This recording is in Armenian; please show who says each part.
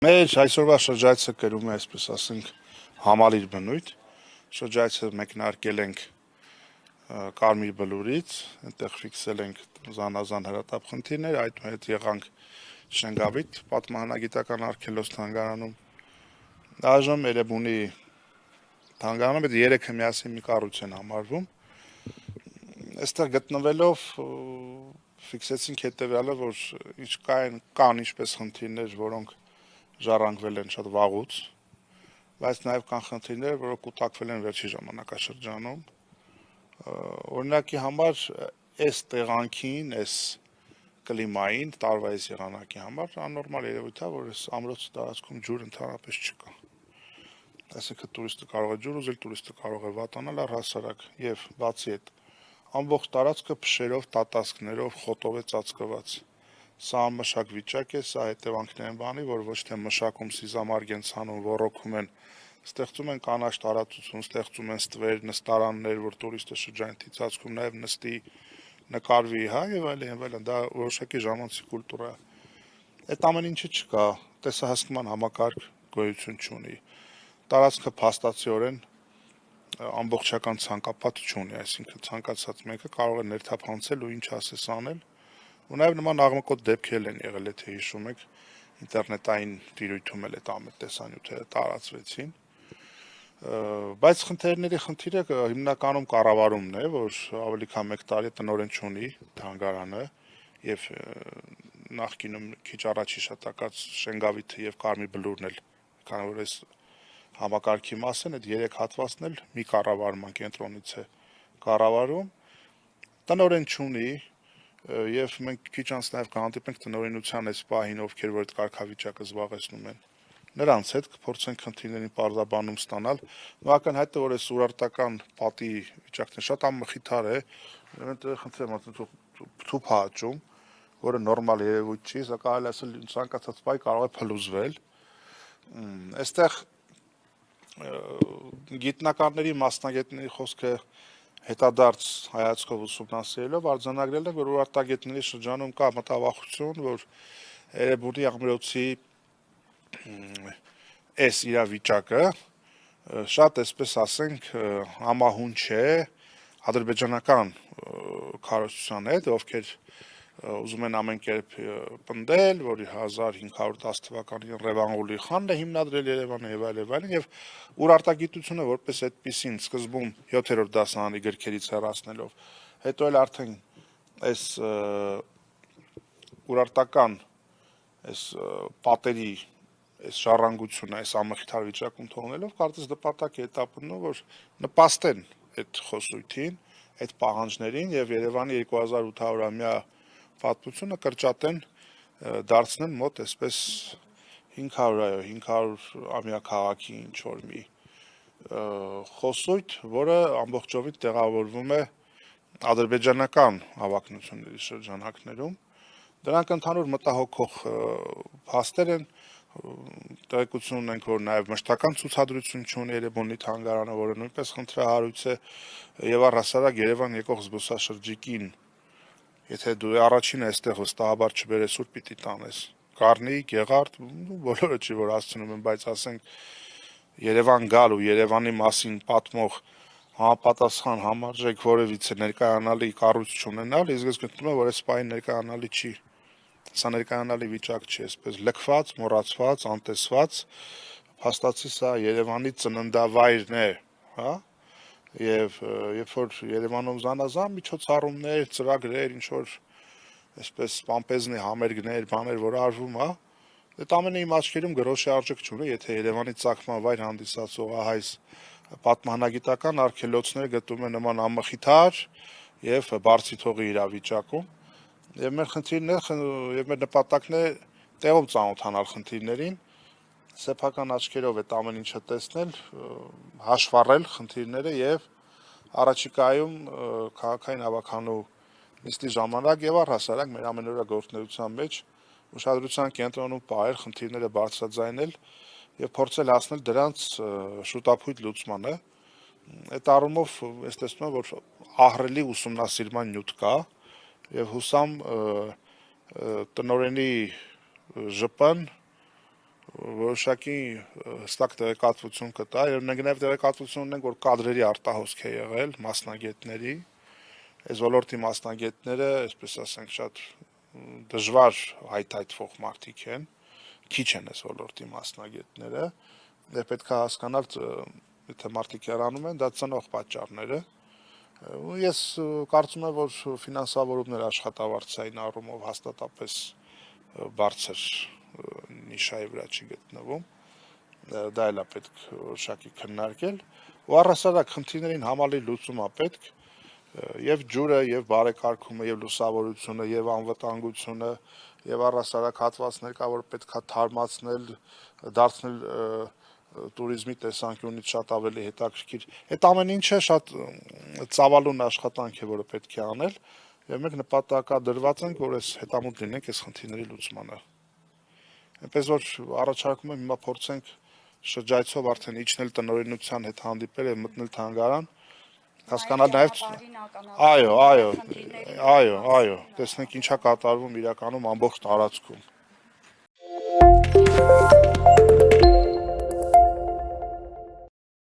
Speaker 1: Մեր այսօրվա շրջայցը կրում է, այսպես ասենք, համալիր բնույթ։ Շրջայցը մեկնարկել ենք Կարմիր Բլուրից, այնտեղ ֆիքսել ենք զանազան հրատապ խնդիրներ, այդուհետ եղանք Շենգավիթ պատմահանագիտական արգելոց թանգարանում։ Այժմ Էրեբունի թանգարանում այդ երեքը միասին մի կառույց են համարվում։ Այստեղ գտնվելով ֆիքսեցինք հետևյալը, որ կան ինչպես խնդիրներ, որոնք ժառանգվել են շատ վաղուց, բայց նաև կան խնդիրներ, որոնք կուտակվել են վերջի ժամանակաշրջանում։ Օրինակի համար այս տեղանքին, այս կլիմային, տարվա այս եղանակի համար աննորմալ երևույթ է, որ այս ամրոց տարածքում ջուր ընդհանրապես չկա։ Այսինքն տուրիստը կարող է ջուր ուզել, տուրիստը կարող է վատանալ առհասարակ, եւ բացի այդ ամբողջ տարածքը փշերով, տատասկներով, խոտով է ծածկված։ Սա անմշակ վիճակ է, սա հետևանքներ են բանի, որ ոչ թե մշակում սիզամարգ են ցանում, ոռոգում են, ստեղծում են կանաչ տարածություն, ստեղծում են ստվեր, նստարաններ, որ տուրիստը շրջանցի ծածկում նաև նստի, նկարվի, հա, եւ այլն, դա որոշակի ժամանցի կուլտուրա է։ Այդ ամեն ինչը չկա, տեսահասկման համակարգ գոյություն չունի։ Տարածքը փաստացիորեն ամբողջական ցանկապատ չունի, այսինքն ցանկացած մեկը կարող է ներթափանցել ու ինչ ասես անել։ Ու նաև նման աղմկոտ դեպքեր են եղել, եթե հիշում եք, ինտերնետային տիրույթում էլ այդ ամեն տեսանյութերը տարածվեցին։ Բայց խնդիրների խնդիրը հիմնականում կառավարումն է, որ ավելի քան 1 տարի տնօրեն չունի թանգարանը, եւ նախկինում քիչ առաջ հիշատակած Շենգավիթը եւ Կարմիր Բլուրն էլ, քանի որ այս համակարգի մաս են, այդ 3 հատվածն էլ մի կառավարման կենտրոնից է կառավարում, տնօրեն չունի, եւ մենք քիչ անց նաեւ կհանդիպենք տնօրինության այս պահին, ովքեր որ այդ կարգավիճակը զբաղեցնում են։ Նրանց հետ կփորձենք խնդիրներին պարզաբանում ստանալ։ Ակնհայտ է, որ այս ուրարտական պատի վիճակն շատ անմխիթար է, այնտեղ խնդրեմ ասել թուփ հաճում, որը նորմալ երևույթ չի, սա կարելի ասել ցանկացած պահի կարող է փլուզվել։ Այստեղ գիտնականների, մասնագետների խոսքը հետադարձ հայացքով ուսումնասիրելով արձանագրել է, որ ուրարտագետների շրջանում կա մտավախություն, որ Էրեբունի աղմրոցի այս իրավիճակը շատ, այսպես ասենք, համահունչ է ադրբեջանական քարոզչության հետ, ովքեր ուզում են ամեն կերպ պնդել, որ 1510 թվականին Ռևանղուլի խանն է հիմնադրել Երևանը եւ այլն, եւ ուրարտագիտությունը որպես այդպեսին սկզբում 7-րդ դասարանի գրքերից հեռացնելով, հետո էլ արդեն այս ուրարտական այս պատերի այս ժառանգությունը այս ամխիթար վիճակում թողնելով, կարծես նպատակ է հետապնդում, որ նպաստեն այդ խոսույթին, այդ պահանջներին եւ Երևանի 2800-ամյա պատմությունը կրճատեն, դարձնեն մոտ այսպես 500-ամյա քաղաքի ինչ-որ մի խոսույթ, որը ամբողջովին տեղավորվում է ադրբեջանական հավակնությունների շրջանակներում։ Դրանք ընդհանուր մտահոգող փաստեր են, տեղեկություն ունենք, որ նաև մշտական ցուցադրություն չունի Էրեբունի թանգարանը, որը նույնպես խնդրահարույց է, եւ առհասարակ Երևան եկող զբոսաշրջիկին, եթե դու առաջինը այստեղ վստահաբար չբերես, ուր պիտի տանես։ Կարնի, Գեղարդ, բոլորը չի որ հասցնում են, բայց ասենք Երևան գալ ու Երևանի մասին պատմող համապատասխան համարժեք որևիցե ներկայանալի կառույց չունենալ, իսկ ես գտնում եմ, որ այս պահին ներկայանալի չի։ Սա ներկայանալի վիճակ չի, այսպես լքված, մոռացված, անտեսված, փաստացի սա Երևանի ծննդավայրն է, հա, եւ երբ որ Երևանում զանազան միջոցառումներ, ծրագրեր, ինչ որ այսպես պամպեզնի համերգներ, բաներ, որ արվում, հա, այդ ամենը իմ աչքերում գրոշի արժեք չունի, եթե Երևանի ծագման վայր հանդիսացող այս պատմահանագիտական արգելոցները գտնում են նման անմխիթար եւ բարձիթողի իրավիճակում։ Եվ մեր խնդիրն է, եւ մեր նպատակն է տեղում ծանոթանալ խնդիրներին, սեփական աչքերով այդ ամեն ինչը տեսնել, հաշվառել խնդիրները եւ առաջիկայում քաղաքային հավաքանու նիստի ժամանակ եւ առհասարակ մեր ամենօրյա գործունեության մեջ ուշադրության կենտրոնում պահել խնդիրները բարձրաձայնել եւ փորձել հասնել դրանց շուտափույթ լուծմանը։ Այդ առումով ես տեսնում եմ, որ ահռելի ուսումնասիրման նյութ կա եւ հուսամ տնօրենի ԺՊ-ն որոշակի հստակ տեղեկատվություն կտա, եւ մենք նաեւ տեղեկատվություն ունենք, որ կադրերի արտահոսք է եղել մասնագետների, այս ոլորտի մասնագետները, այսպես ասենք, շատ դժվար հայթայթվող մարդիկ են, քիչ են այս ոլորտի մասնագետները, եւ պետք է հասկանալ, եթե մարդիկ հեռանում են, դա ծնող պատճառները։ Ես կարծում եմ, որ ֆինանսավորումներ աշխատավարձային առումով հաստատապես բարձր նիշայի վրա չի գտնվում, դա էլ է պետք որոշակի քննարկել, ու առհասարակ խնդիրներին համալիր լուծում է պետք, եւ ջուրը, եւ բարեկարգումը, եւ լուսավորությունը, եւ անվտանգությունը, եւ առհասարակ հատվածներ կա, որ պետք է թարմացնել, դարձնել տուրիզմի տեսանկյունից շատ ավելի հետաքրքիր։ Այդ ամեն ինչը շատ ծավալուն աշխատանք է, որը պետք է անել, եւ մենք նպատակադրված ենք, որ այս հետամուտ լինենք այս խնդիրների լուծմանը։ Այնպես որ առաջարկում եմ հիմա փորձենք շրջայցով արդեն իջնել տնօրինության հետ հանդիպել եւ մտնել թանգարան, հասկանալ նաեւ այո, տեսնենք ինչա կատարվում իրականում ամբողջ տարածքում։